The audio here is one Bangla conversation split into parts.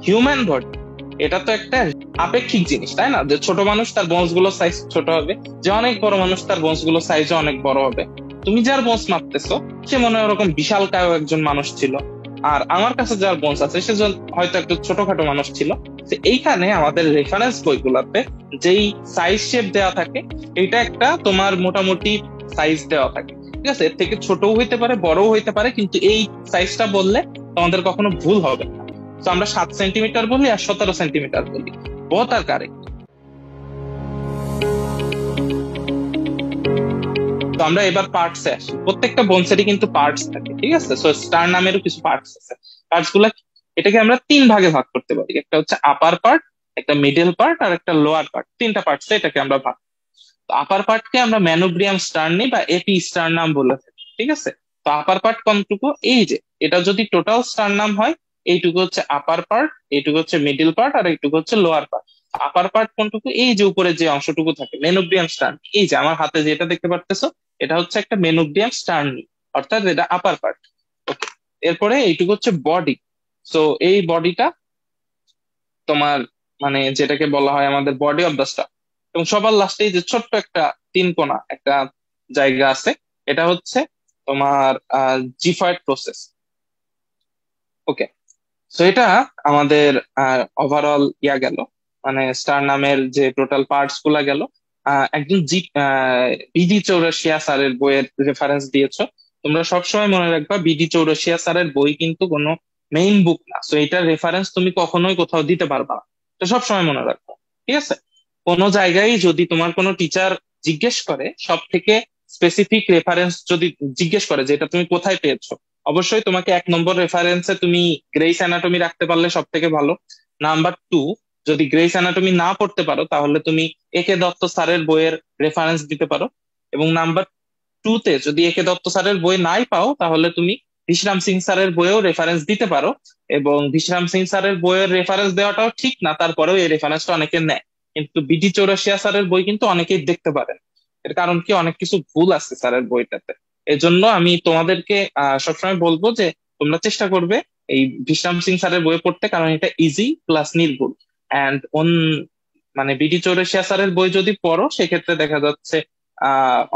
হিউম্যান বডি এটা তো একটা আপেক্ষিক জিনিস, তাই না? যে ছোট মানুষ তার বোনস গুলো সাইজ ছোট হবে, যে অনেক বড় মানুষ তার বোনস গুলো সাইজ অনেক বড় হবে। তুমি যার বোনস মাপতেছো সে মনে হয় ওরকম বিশাল কায় একজন মানুষ ছিল, আর আমার কাছে যার বোনস আছে সে হয়তো একটু ছোটখাটো মানুষ ছিল। তো এইখানে আমাদের রেফারেন্স বইগুলোতে যেই সাইজ শেপ দেওয়া থাকে, এটা একটা তোমার মোটামুটি সাইজ দেওয়া থাকে, ঠিক আছে? এর থেকে ছোটও হইতে পারে বড়ও হইতে পারে, কিন্তু এই সাইজটা বললে তোমাদের কখনো ভুল হবে না। তো আমরা 7 সেন্টিমিটার বলি আর 17 সেন্টিমিটার বলি, বোথ আর কারেক্ট। তো আমরা এবার পার্টসে আসি। প্রত্যেকটা বোনসেরই কিন্তু পার্টস থাকে, ঠিক আছে? সো স্টার নামেরও কিছু পার্টস আছে। পার্টস গুলা কি? এটাকে আমরা 3 ভাগে ভাগ করতে পারি, একটা হচ্ছে আপার পার্ট, একটা মিডল পার্ট আর একটা লোয়ার পার্ট। 3টা পার্টসে এটাকে আমরা ভাগ। তো আপার পার্টকে আমরা ম্যানোব্রিয়াম স্টার্নি বা এপি স্টারনাম বলে থাকি, ঠিক আছে? তো আপার পার্ট কোনটুকু? এই যে এটা যদি টোটাল স্টারনাম হয়, এইটুকু হচ্ছে আপার পার্ট, এইটুকু হচ্ছে মিডল পার্ট আর এইটুকু হচ্ছে লোয়ার পার্ট। আপার পার্ট কোনটুকু? এই যে উপরে যে অংশটুকু থাকে মেনোব্রিয়াম স্টার্ন, এই যে আমার হাতে যেটা দেখতে পারতেছো, এটা হচ্ছে একটা মেনোব্রিয়াম স্টার্নি, অর্থাৎ এটা আপার পার্ট। ওকে, এরপরে এইটুকু হচ্ছে বডি। সো এই বডিটা তোমার মানে যেটাকে বলা হয় আমাদের বডি অফ দ্য স্টার। এবং সবার লাস্টে যে ছোট্ট একটা 3 কোণা একটা জায়গা আছে, এটা হচ্ছে তোমার জিফয়েড প্রসেস। ওকে, তো এটা আমাদের ওভারঅল গেল, মানে স্টার নামের যে টোটাল পার্টস গুলা গেল। একজন বিডি চৌরাশিয়া স্যারের বইয়ের রেফারেন্স দিয়েছো। তোমরা সবসময় মনে রাখবা বিডি চৌরাশিয়া স্যারের বই কিন্তু কোনো মেইন বুক না, তো এটার রেফারেন্স তুমি কখনোই কোথাও দিতে পারবা না। তো সবসময় মনে রাখবা, ঠিক আছে? কোনো জায়গায় যদি তোমার কোনো টিচার জিজ্ঞেস করে, সব থেকে স্পেসিফিক রেফারেন্স যদি জিজ্ঞেস করে যে এটা তুমি কোথায় পেয়েছো, অবশ্যই তোমাকে 1 নম্বর রেফারেন্সে তুমি গ্রেইস অ্যানাটমি রাখতে পারলে সব থেকে ভালো। নাম্বার 2, যদি গ্রেইস অ্যানাটমি না পড়তে পারো তাহলে তুমি একে দত্ত স্যারের বইয়ের রেফারেন্স দিতে পারো। এবং নাম্বার 2 তে যদি একে দত্ত স্যারের বই নাই পাও তাহলে তুমি বিশ্রাম সিং স্যারের বইয়েও রেফারেন্স দিতে পারো। এবং বিশ্রাম সিং স্যারের বইয়ের রেফারেন্স দেওয়াটাও ঠিক না, তারপরেও এই রেফারেন্সটা অনেকে নেয়। কিন্তু বিডি চৌরাশিয়া স্যারের বই কিন্তু অনেকেই দেখতে পারেন। এর কারণ কি, অনেক কিছু ভুল আছে স্যারের বইটাতে। এজন্য আমি তোমাদেরকে সবসময় বলবো যে তোমরা চেষ্টা করবে এই বিশ্রাম সিং স্যারের বই পড়তে, কারণ এটা ইজি প্লাস নির্ভুল। অ্যান্ড মানে বিডি চৌরাশিয়া স্যারের বই যদি পড়ো সেক্ষেত্রে দেখা যাচ্ছে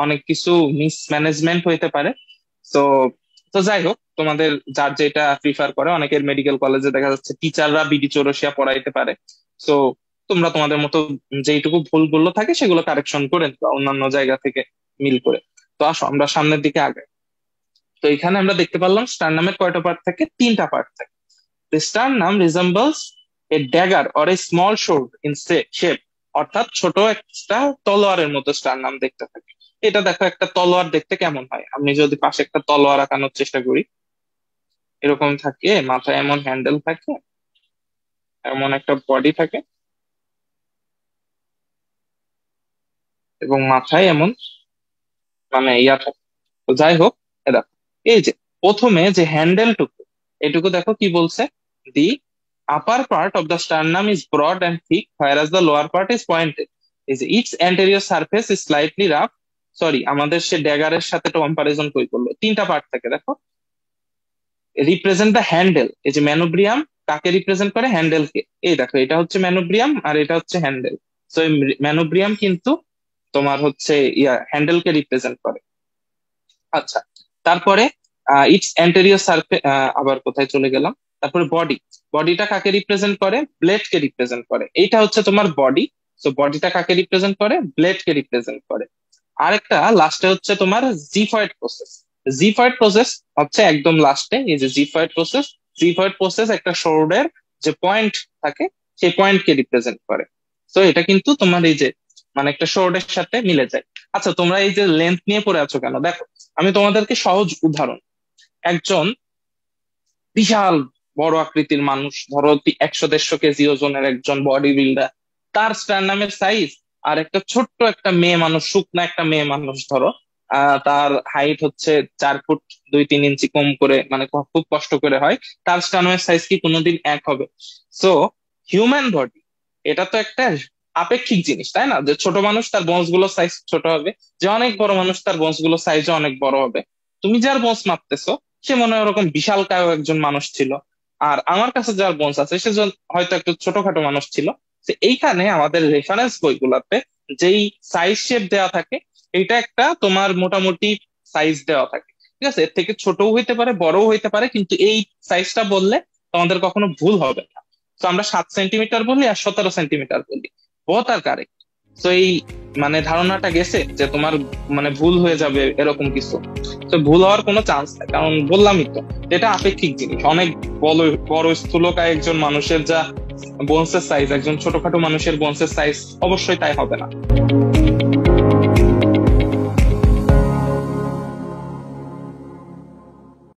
অনেক কিছু মিসম্যানেজমেন্ট হইতে পারে। তো তো যাই হোক, তোমাদের যার যেটা প্রিফার করে, অনেকের মেডিকেল কলেজে দেখা যাচ্ছে টিচাররা বিডি চৌরাশিয়া পড়াইতে পারে। তো তোমরা তোমাদের মতো যেইটুকু ভুলগুলো থাকে সেগুলো কারেকশন করে নিবা অন্যান্য জায়গা থেকে মিল করে। তো আসো আমরা সামনের দিকে আগাই। তো এখানে আমরা দেখতে পারলাম স্টার নামের কয়টা পার্ট থাকে? 3টা পার্ট থাকে। The sternum resembles a dagger or a small sword in shape, অর্থাৎ ছোট একটা তলোয়ারের মতো স্টারনাম দেখতে থাকে। এটা দেখো, একটা তলোয়ার দেখতে কেমন হয়? আমি যদি পাশে একটা তলোয়ার আঁকানোর চেষ্টা করি, এরকম থাকে, মাথায় এমন হ্যান্ডেল থাকে, এমন একটা বডি থাকে, এবং মাথায় এমন মানে ইয়া থাকে। তো যাই হোক, এ দেখো, এই যে প্রথমে যে হ্যান্ডেলটুকু, এটুকু দেখো কি বলছে? The upper part of the sternum is broad and thick, whereas the lower part is pointed. is its anterior surface is slightly rough. Sorry, আমাদের সে ড্যাগারের সাথে কম্পারিজন কই করলো? 3টা পার্ট থাকে দেখো। রিপ্রেজেন্ট দ্য হ্যান্ডেল, এই যে ম্যানোব্রিয়াম কাকে রিপ্রেজেন্ট করে? হ্যান্ডেলকে। এই দেখো, এটা হচ্ছে ম্যানোব্রিয়াম আর এটা হচ্ছে হ্যান্ডেল। তো ম্যানোব্রিয়াম কিন্তু তোমার হচ্ছে হ্যান্ডেলকে রিপ্রেজেন্ট করে। আচ্ছা, তারপরে ইটস অ্যান্টেরিয়র সারফেস, আবার কোথায় চলে গেলাম? তারপরে বডি, বডিটা কাকে রিপ্রেজেন্ট করে? ব্লেড কে রিপ্রেজেন্ট করে। এইটা হচ্ছে তোমার বডি। তো বডিটা কাকে রিপ্রেজেন্ট করে? ব্লেড কে রিপ্রেজেন্ট করে। আরেকটা লাস্টে হচ্ছে তোমার জিফয়েড প্রসেস। জিফয়েড প্রসেস হচ্ছে একদম লাস্টে, এই যে জিফয়েড প্রসেস। জিফয়েড প্রসেস একটা শোল্ডার যে পয়েন্ট থাকে সেই পয়েন্ট কে রিপ্রেজেন্ট করে। তো এটা কিন্তু তোমার এই যে মানে একটা শোল্ডারের সাথে মিলে যায়। আচ্ছা, তোমরা এই যে লেন্থ নিয়ে পড়ে আছো কেন? দেখো, আমি তোমাদেরকে সহজ উদাহরণ, একজন বিশাল বড় আকৃতির মানুষ, ধরো 100-150 কেজি ওজনের একজন বডি বিল্ডার, তার স্ট্যান্ডামের সাইজ আর একটা ছোট্ট একটা মেয়ে মানুষ, শুকনা একটা মেয়ে মানুষ ধরো, তার হাইট হচ্ছে 4 ফুট 2-3 ইঞ্চি কম করে, মানে খুব কষ্ট করে হয়, তার স্ট্যান্ডামের সাইজ কি কোনোদিন এক হবে? সো হিউম্যান বডি এটা তো একটা আপেক্ষিক জিনিস, তাই না? যে ছোট মানুষ তার বোনস গুলো সাইজ ছোট হবে, যে অনেক বড় মানুষ তার বোনস গুলো সাইজও অনেক বড় হবে। তুমি যার বোনস মাপতেছো সে মনে হয় ওরকম বিশাল কায় একজন মানুষ ছিল, আর আমার কাছে যার বোনস আছে সে হয়তো একটু ছোটখাটো মানুষ ছিল। তো এইখানে আমাদের রেফারেন্স বইগুলোতে যেই সাইজ শেপ দেওয়া থাকে, এটা একটা তোমার মোটামুটি সাইজ দেওয়া থাকে, ঠিক আছে? এর থেকে ছোটও হইতে পারে, বড়ও হইতে পারে, কিন্তু এই সাইজটা বললে তোমাদের কখনো ভুল হবে না। তো আমরা 7 সেন্টিমিটার বলি আর 17 সেন্টিমিটার বলি, বোথ আর কারেক্ট। তো এই মানে ধারণাটা গেছে যে তোমার মানে ভুল হয়ে যাবে এরকম কিছু, তো ভুল হওয়ার কোনো চান্স নেই, কারণ বললামই তো এটা আপেক্ষিক জিনিস। অনেক বড় বড় স্থূলকায় একজন মানুষের যা বোনসের সাইজ, একজন ছোটখাটো মানুষের বোনসের সাইজ অবশ্যই তাই হবে না।